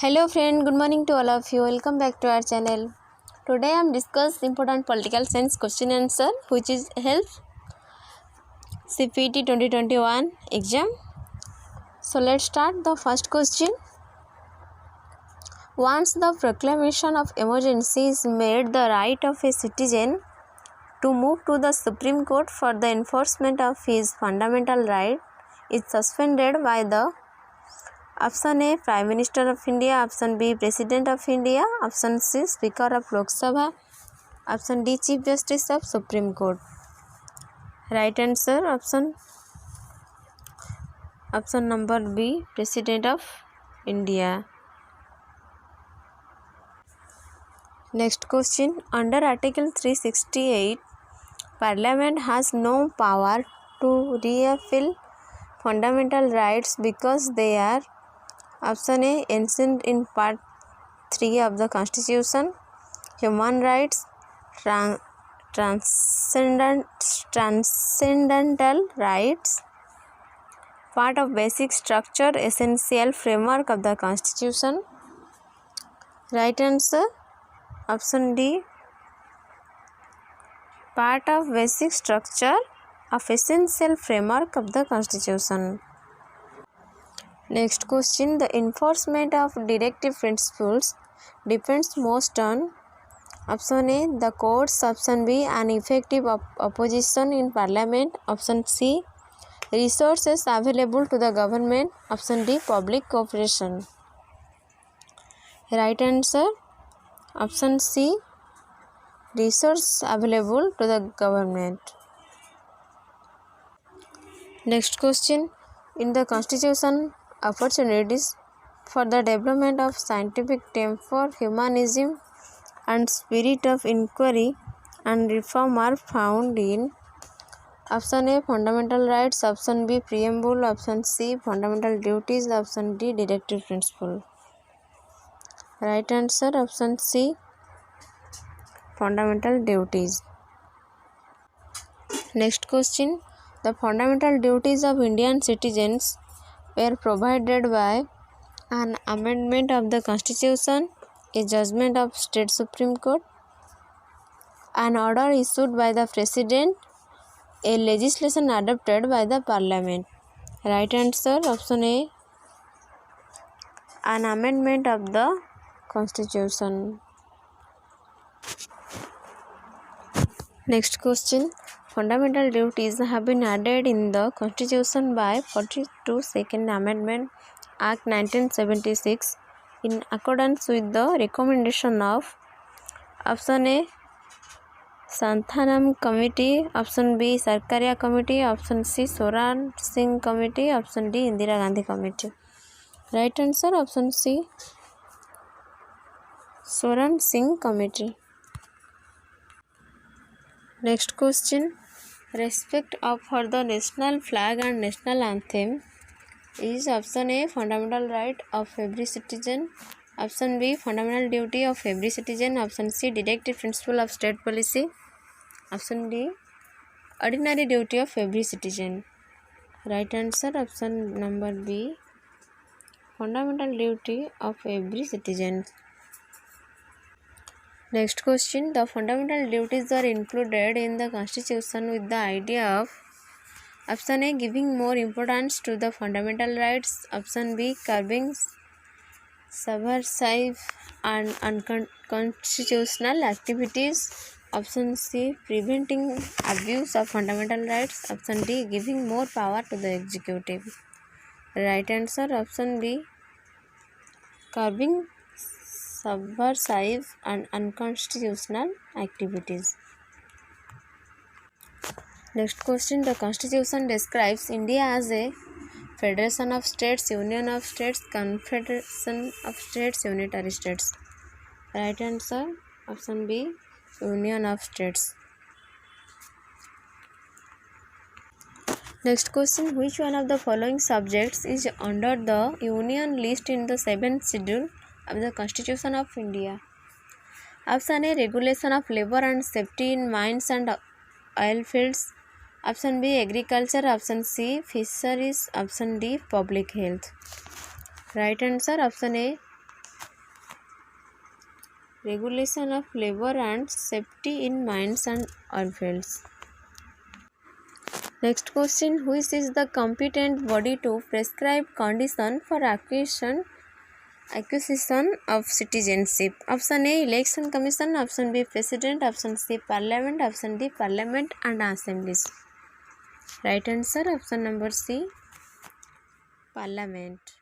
Hello friend, good morning to all of you. Welcome back to our channel. Today I am discuss important political science question answer which is help CPT 2021 exam. So let's start the first question. Once the proclamation of emergency is made, the right of a citizen to move to the Supreme Court for the enforcement of his fundamental right is suspended by the Option A, Prime Minister of India. Option B, President of India. Option C, Speaker of Lok Sabha. Option D, Chief Justice of Supreme Court. Right answer option number B, President of India. Next question. Under Article 368, Parliament has no power to repeal fundamental rights because they are Option A, enshrined in Part 3 of the Constitution, human rights, transcendental rights, part of basic structure, essential framework of the Constitution. Right answer option D, part of basic structure of essential framework of the Constitution. Next question. The enforcement of directive principles depends most on Option A, the courts. Option B, an effective opposition in Parliament. Option C, resources available to the government. Option D, public cooperation. Right answer option C, resources available to the government. Next question. In the Constitution, opportunities for the development of scientific temper, humanism, and spirit of inquiry and reform are found in Option A, fundamental rights. Option B, preamble. Option C, fundamental duties. Option D, directive principle. Right answer option C, fundamental duties. Next question. The fundamental duties of Indian citizens were provided by an amendment of the Constitution, a judgment of State Supreme Court, an order issued by the President, a legislation adopted by the Parliament. Right answer option A, an amendment of the Constitution. Next question. Fundamental duties have been added in the Constitution by 42nd Amendment Act 1976 in accordance with the recommendation of Option A, Santhanam Committee. Option B, Sarkaria Committee. Option C, Soran Singh Committee. Option D, Indira Gandhi Committee. Right answer option C, Soran Singh Committee. Next question. Respect for the national flag and national anthem is Option A, fundamental right of every citizen. Option B, fundamental duty of every citizen. Option C, directive principle of state policy. Option D, ordinary duty of every citizen. Right answer option number B, fundamental duty of every citizen. Next question. The fundamental duties are included in the Constitution with the idea of Option A, giving more importance to the fundamental rights. Option B, curbing subversive and unconstitutional activities. Option C, preventing abuse of fundamental rights. Option D, giving more power to the executive. Right answer option B, curbing subversive and unconstitutional activities. Next question. The Constitution describes India as a federation of states, union of states, confederation of states, unitary states. Right answer option B, union of states. Next question. Which one of the following subjects is under the union list in the 7th schedule of the Constitution of India? Option A, regulation of labor and safety in mines and oil fields. Option B, agriculture. Option C, fisheries. Option D, public health. Right answer option A, regulation of labor and safety in mines and oilfields. Next question, which is the competent body to prescribe condition for acquisition of citizenship? Option A, Election Commission. Option B, President. Option C, Parliament. Option D, Parliament and Assemblies. Right answer, option number C, Parliament.